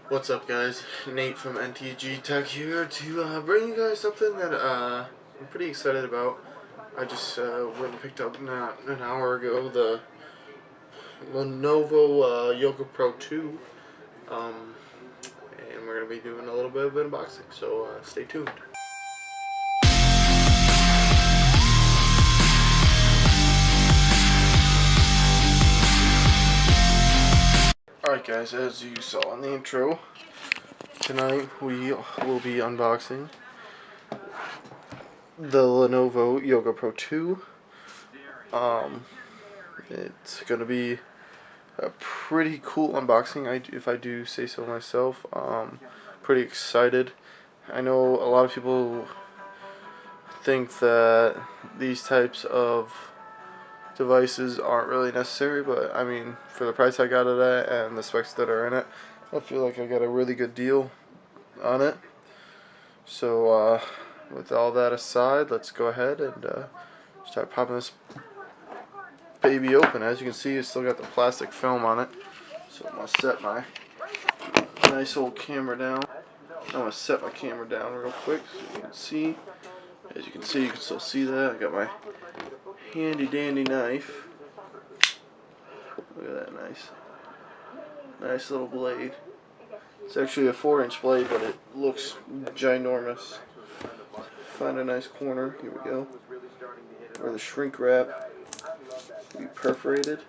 What's up, guys? Nate from NTG Tech here to bring you guys something that I'm pretty excited about. I just went and picked up not an hour ago the Lenovo Yoga Pro 2, and we're going to be doing a little bit of unboxing, so stay tuned. Alright guys, as you saw in the intro, tonight we will be unboxing the Lenovo Yoga Pro 2. It's going to be a pretty cool unboxing, if I do say so myself. Pretty excited. I know a lot of people think that these types of devices aren't really necessary, but I mean, for the price I got it at and the specs that are in it, I feel like I got a really good deal on it. So with all that aside, let's go ahead and start popping this baby open. As you can see, it's still got the plastic film on it. So I'm going to set my nice old camera down. I'm going to set my camera down real quick so you can see. As you can see, you can still see that. I got my handy dandy knife. Look at that nice little blade. It's actually a 4-inch blade, but it looks ginormous. Find a nice corner. Here we go. Where the shrink wrap will be perforated.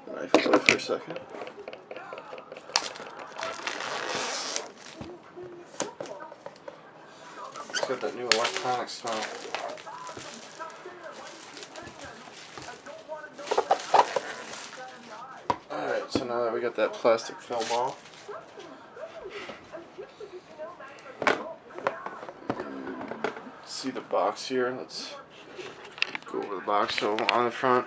Knife away for a second. It's got that new electronic smell. Alright, so now that we got that plastic film off, see the box here. Let's go over the box. So on the front,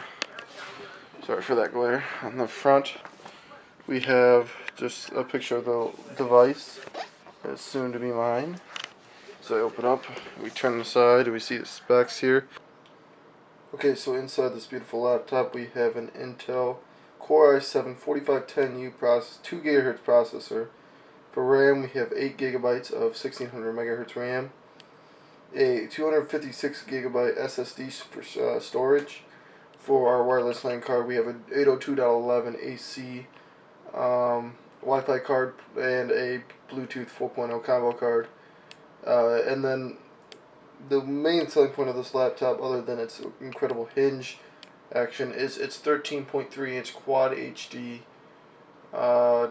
sorry for that glare, on the front we have just a picture of the device that's soon to be mine. So I open up, we turn the side, and we see the specs here. Okay, so inside this beautiful laptop we have an Intel Core i7-4510U processor, 2 GHz processor. For RAM we have 8 GB of 1600 MHz RAM, a 256 GB SSD for storage. For our wireless LAN card we have an 802.11 AC Wi-Fi card and a Bluetooth 4.0 combo card. And then the main selling point of this laptop, other than its incredible hinge action, is its 13.3-inch Quad HD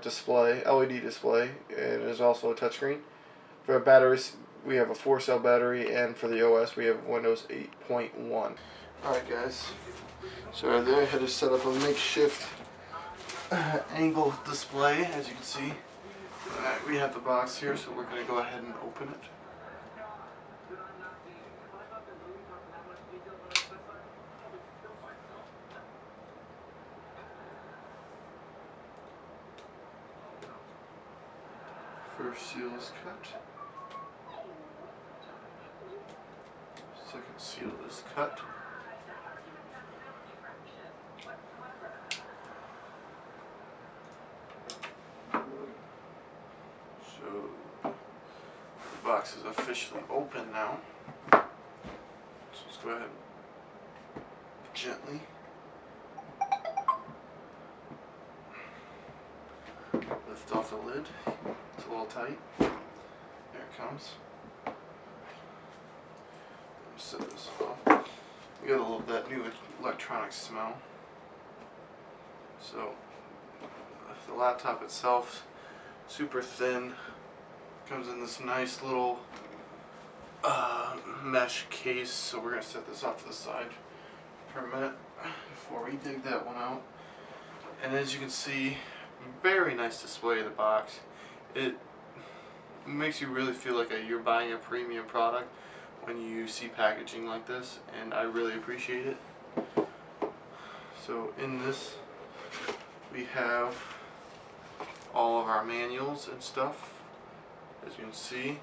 display, LED display, and it is also a touchscreen. For our batteries, we have a 4-cell battery, and for the OS, we have Windows 8.1. Alright guys, so right there I had to set up a makeshift angle display, as you can see. We have the box here, so we're going to go ahead and open it. First seal is cut. Second seal is cut. So the box is officially open now. So let's go ahead and gently lift off the lid. It's a little tight. There it comes. Set this off. We got a little that new electronic smell. So the laptop itself, super thin, comes in this nice little mesh case. So we're gonna set this off to the side for a minute before we dig that one out. And as you can see, very nice display of the box. It makes you really feel like you're buying a premium product when you see packaging like this, and I really appreciate it. So in this we have all of our manuals and stuff. As you can see,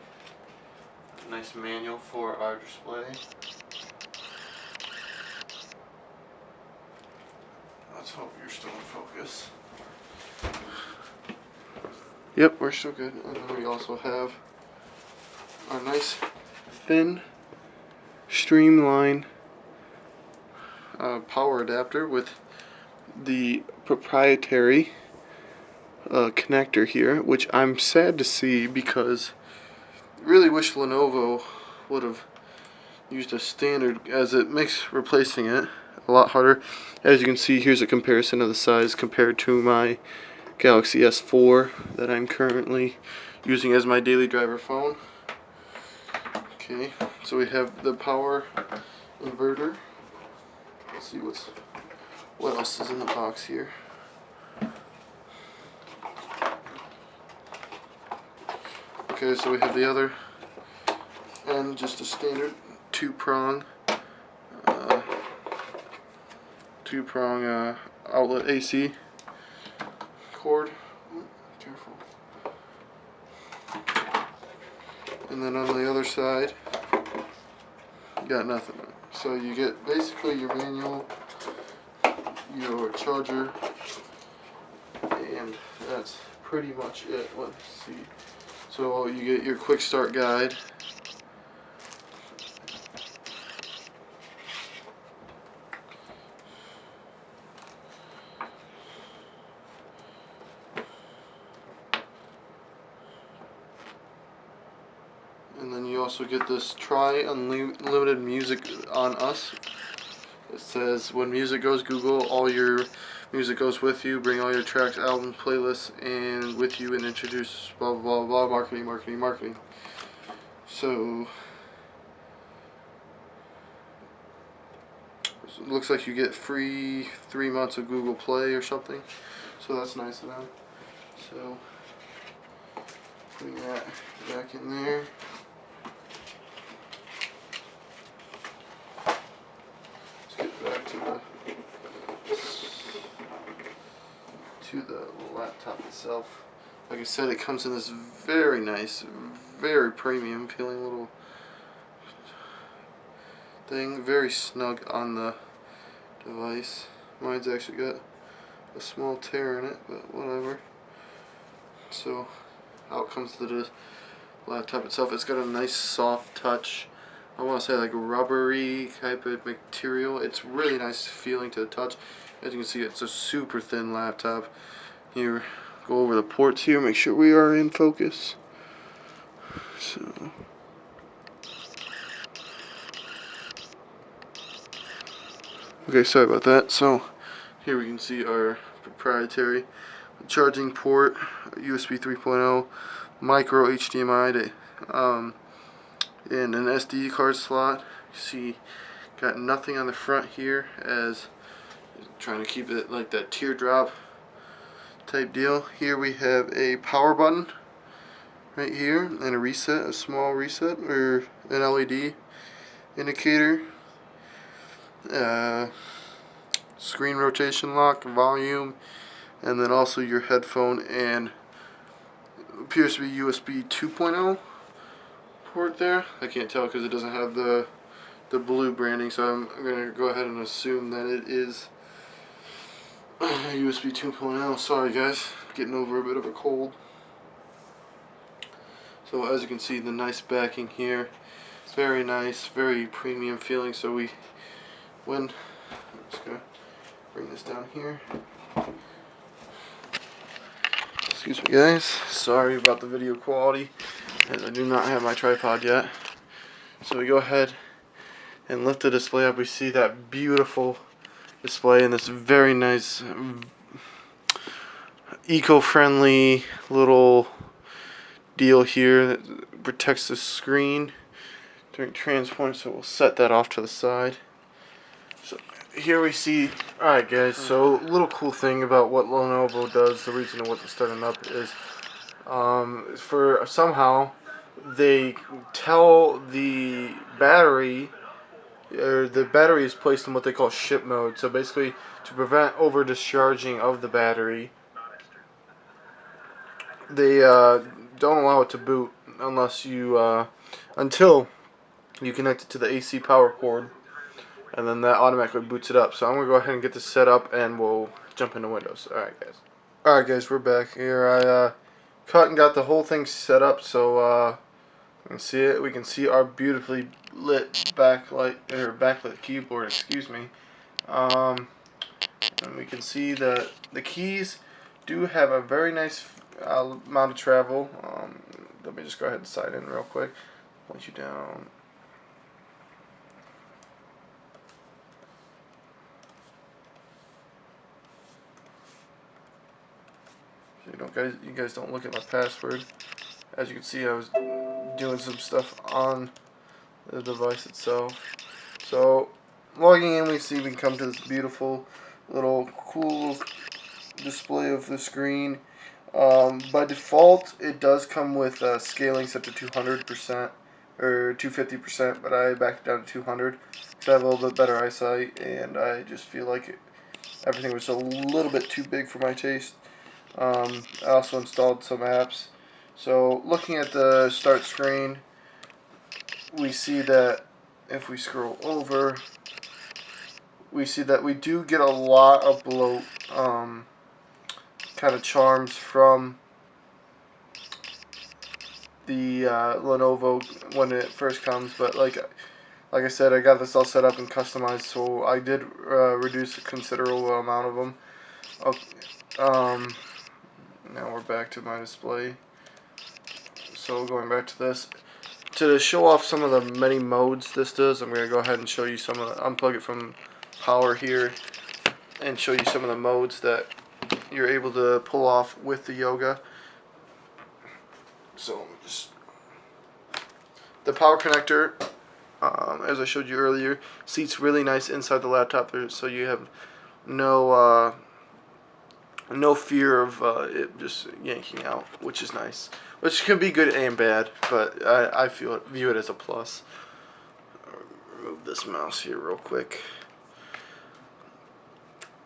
a nice manual for our display. Let's hope you're still in focus. Yep, we're still good. And then we also have our nice thin streamline power adapter with the proprietary connector here, which I'm sad to see because I really wish Lenovo would have used a standard, as it makes replacing it a lot harder. As you can see, here's a comparison of the size compared to my Galaxy S4 that I'm currently using as my daily driver phone. Okay, so we have the power inverter. Let's see what else is in the box here. Okay, so we have the other end, just a standard two-prong outlet AC cord. Careful. And then on the other side, you got nothing. So you get basically your manual, your charger, and that's pretty much it. Let's see. So you get your quick start guide. And then you also get this try unlimited music on us. It says when music goes Google, all your music goes with you. Bring all your tracks, albums, playlists, and with you, and introduce blah blah blah, marketing, marketing, marketing. So it looks like you get free 3 months of Google Play or something. So that's nice of them. So putting that back in there. Back to the laptop itself. Like I said, it comes in this very nice, very premium feeling little thing. Very snug on the device. Mine's actually got a small tear in it, but whatever. So out comes the laptop itself. It's got a nice soft touch. I want to say like rubbery type of material. It's really nice feeling to the touch. As you can see, it's a super thin laptop. Here, go over the ports here, make sure we are in focus. So, okay, sorry about that. So, here we can see our proprietary charging port, USB 3.0, micro HDMI to and an SD card slot. You see, got nothing on the front here, as trying to keep it like that teardrop type deal. Here we have a power button right here, and a reset, a small reset, or an LED indicator. Screen rotation lock, volume, and then also your headphone, and appears to be USB 2.0 port there. I can't tell because it doesn't have the blue branding, so I'm going to go ahead and assume that it is USB 2.0. Sorry guys, getting over a bit of a cold. So as you can see, the nice backing here, it's very nice, very premium feeling. So I'm just going to bring this down here. Excuse me guys, sorry about the video quality, as I do not have my tripod yet. So we go ahead and lift the display up. We see that beautiful display and this very nice eco-friendly little deal here that protects the screen during transport. So we'll set that off to the side. So here we see, alright guys, so a little cool thing about what Lenovo does, the reason it wasn't starting up is for somehow they tell the battery, or the battery is placed in what they call ship mode. So basically, to prevent over discharging of the battery, they don't allow it to boot unless you until you connect it to the AC power cord, and then that automatically boots it up. So I'm gonna go ahead and get this set up, and we'll jump into Windows. All right, guys, we're back here. I cut and got the whole thing set up, so you can see it. We can see our beautifully lit backlit keyboard. Excuse me. And we can see that the keys do have a very nice amount of travel. Let me just go ahead and sign in real quick. Point you down. So you guys don't look at my password. As you can see, I was doing some stuff on the device itself. So logging in, we see we can come to this beautiful little cool display of the screen. By default, it does come with scaling set to 200% or 250%, but I backed it down to 200 because I have a little bit better eyesight, and I just feel like everything was a little bit too big for my taste. I also installed some apps. So looking at the start screen, we see that if we scroll over, we see that we do get a lot of bloat kind of charms from the Lenovo when it first comes, but like I said, I got this all set up and customized, so I did reduce a considerable amount of them. Okay, now we're back to my display. So going back to this, to show off some of the many modes this does, I'm going to go ahead and show you some of the, unplug it from power here, and show you some of the modes that you're able to pull off with the Yoga. So just the power connector, as I showed you earlier, seats really nice inside the laptop, so you have no fear of it just yanking out, which is nice. Which can be good and bad, but I view it as a plus. Remove this mouse here real quick.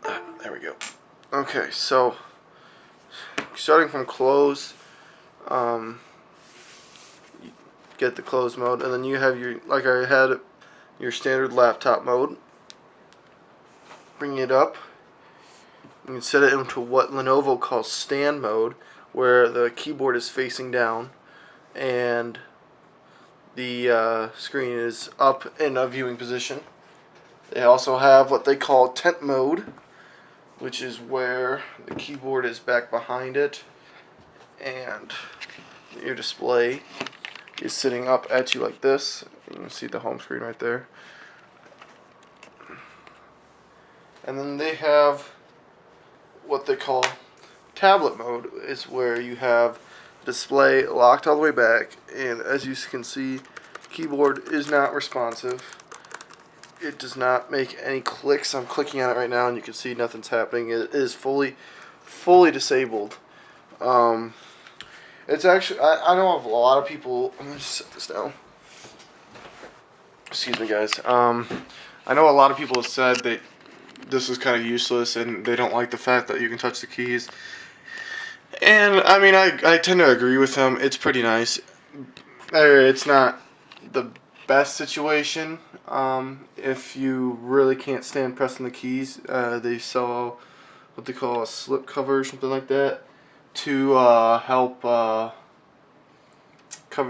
There we go. Okay, so starting from close, you get the close mode, and then you have your, like I had, your standard laptop mode. Bring it up. You can set it into what Lenovo calls stand mode, where the keyboard is facing down and the screen is up in a viewing position. They also have what they call tent mode, which is where the keyboard is back behind it and your display is sitting up at you like this. You can see the home screen right there. And then they have what they call tablet mode, is where you have display locked all the way back, and as you can see, keyboard is not responsive. It does not make any clicks. I'm clicking on it right now and you can see nothing's happening. It is fully disabled. It's actually, I know of a lot of people, I'm going to set this down. Excuse me, guys. I know a lot of people have said that this is kind of useless and they don't like the fact that you can touch the keys. And I mean, I tend to agree with them. It's pretty nice. It's not the best situation. If you really can't stand pressing the keys, they sell what they call a slip cover or something like that to help cover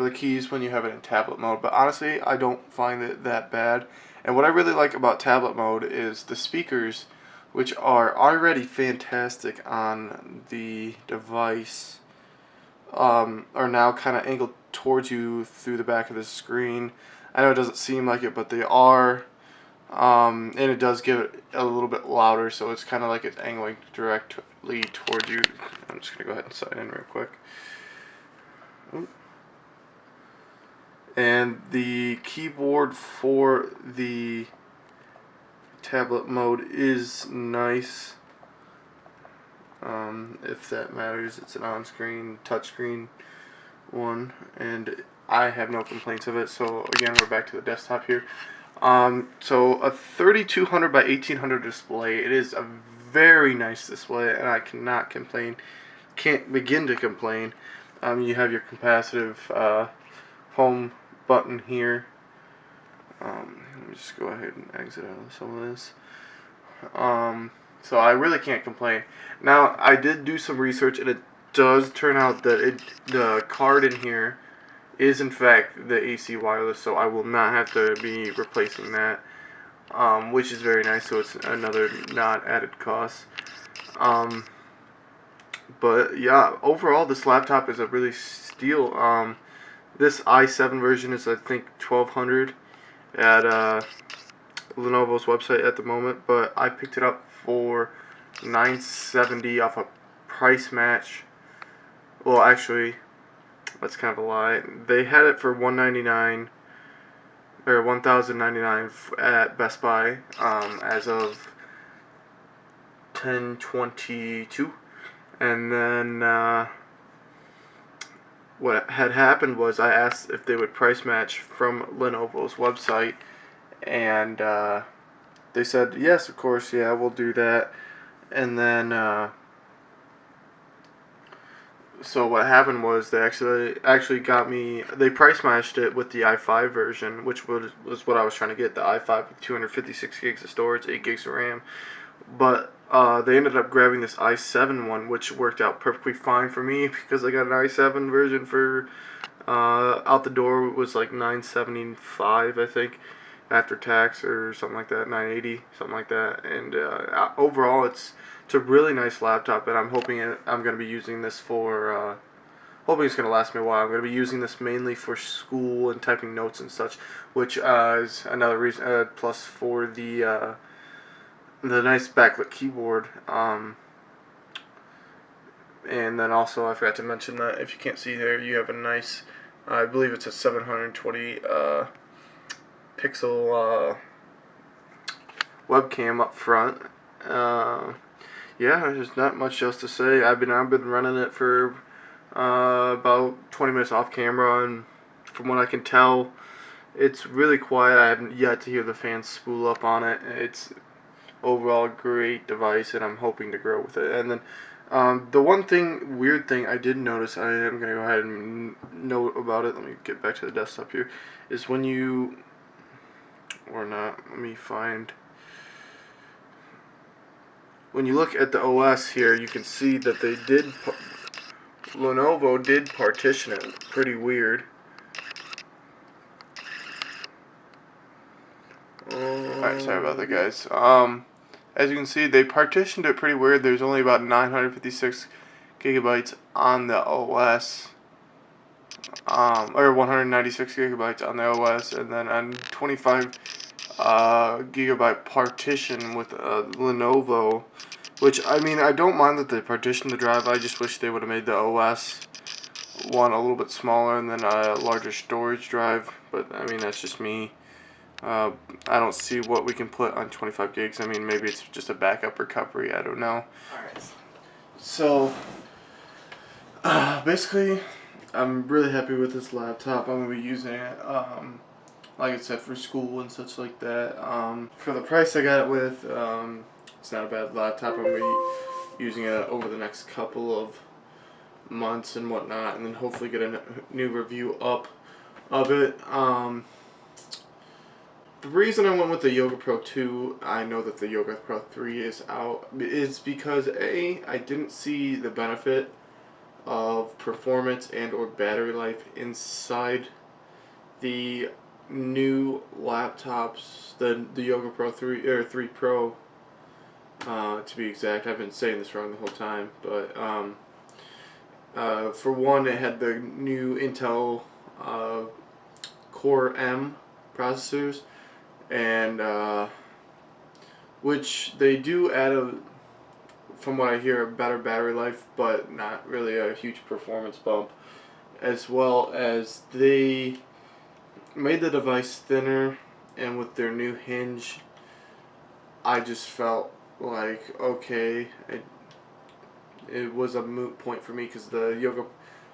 the keys when you have it in tablet mode. But honestly, I don't find it that bad. And what I really like about tablet mode is the speakers, which are already fantastic on the device, are now kind of angled towards you through the back of the screen. I know it doesn't seem like it, but they are, and it does give it a little bit louder, so it's kind of like it's angling directly towards you. I'm just going to go ahead and sign in real quick. Ooh. And the keyboard for the tablet mode is nice. If that matters, it's an on-screen touchscreen one, and I have no complaints of it. So again, we're back to the desktop here. So a 3200 by 1800 display. It is a very nice display, and I cannot complain. Can't begin to complain. You have your capacitive home button here. Let me just go ahead and exit out of some of this. So I really can't complain. Now, I did do some research, and it does turn out that the card in here is in fact the AC wireless, so I will not have to be replacing that, which is very nice, so it's another not added cost. But yeah, overall this laptop is a really steal. This i7 version is I think 1200 at Lenovo's website at the moment, but I picked it up for $970 off a price match. Well, actually, that's kind of a lie. They had it for $199 or $1,099 at Best Buy as of 10/22, and then what had happened was I asked if they would price match from Lenovo's website, and they said yes, of course, yeah, we'll do that. And then so what happened was they actually got me. They price matched it with the i5 version, which was what I was trying to get. The i5 with 256 gigs of storage, 8 gigs of RAM. But they ended up grabbing this i7 one, which worked out perfectly fine for me because I got an i7 version for out the door was like $975, I think, after tax or something like that, $980, something like that. And overall, it's a really nice laptop, and I'm hoping I'm going to be using this for. Hoping it's going to last me a while. I'm going to be using this mainly for school and typing notes and such, which is another reason plus for the nice backlit keyboard. And then also I forgot to mention that if you can't see there, you have a nice, I believe it's a 720 pixel webcam up front. Yeah, there's not much else to say. I've been running it for about 20 minutes off camera, and from what I can tell, it's really quiet. I haven't yet to hear the fans spool up on it. It's overall a great device, and I'm hoping to grow with it. And then the one weird thing I did notice, I am going to go ahead and note about it. Let me get back to the desktop here. Is when you, or not, let me find. When you look at the OS here, you can see that Lenovo did partition it. Pretty weird. Alright, sorry about that, guys. As you can see, they partitioned it pretty weird. There's only about 956 gigabytes on the OS, or 196 gigabytes on the OS, and then a 25 gigabyte partition with Lenovo. Which, I mean, I don't mind that they partitioned the drive. I just wish they would have made the OS one a little bit smaller and then a larger storage drive. But I mean, that's just me. I don't see what we can put on 25 gigs. I mean, maybe it's just a backup recovery. I don't know. Alright. So, basically, I'm really happy with this laptop. I'm going to be using it, like I said, for school and such like that. For the price I got it with, it's not a bad laptop. I'm going to be using it over the next couple of months and whatnot, and then hopefully get a new review up of it. The reason I went with the Yoga Pro 2, I know that the Yoga Pro 3 is out, is because A, I didn't see the benefit of performance and or battery life inside the new laptops, the Yoga Pro 3 or 3 Pro, to be exact. I've been saying this wrong the whole time, but for one, it had the new Intel Core M processors, and which they do add from what I hear, a better battery life, but not really a huge performance bump. As well as they made the device thinner, and with their new hinge, I just felt like, okay, it was a moot point for me because the Yoga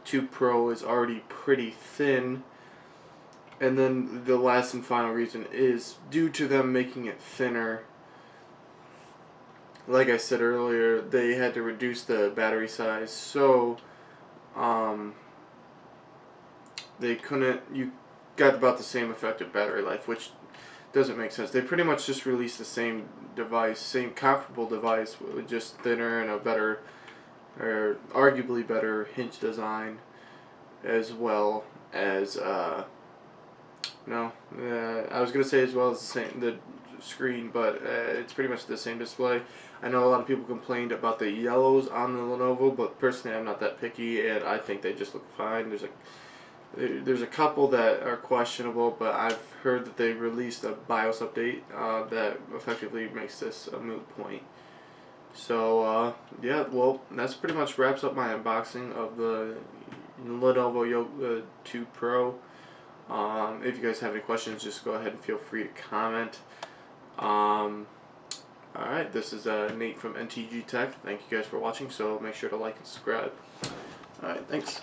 2 Pro is already pretty thin. And then the last and final reason is due to them making it thinner. Like I said earlier, they had to reduce the battery size, so you got about the same effective battery life, which doesn't make sense. They pretty much just released the same device, same comparable device, with just thinner and a better, or arguably better hinge design, as well as no, I was gonna say as well as the screen, but it's pretty much the same display. I know a lot of people complained about the yellows on the Lenovo, but personally I'm not that picky, and I think they just look fine. There's a couple that are questionable, but I've heard that they released a BIOS update that effectively makes this a moot point. So yeah, well, that's pretty much wraps up my unboxing of the Lenovo Yoga 2 Pro. If you guys have any questions, just go ahead and feel free to comment. Alright, this is Nate from NTG Tech. Thank you guys for watching, so make sure to like and subscribe. Alright, thanks.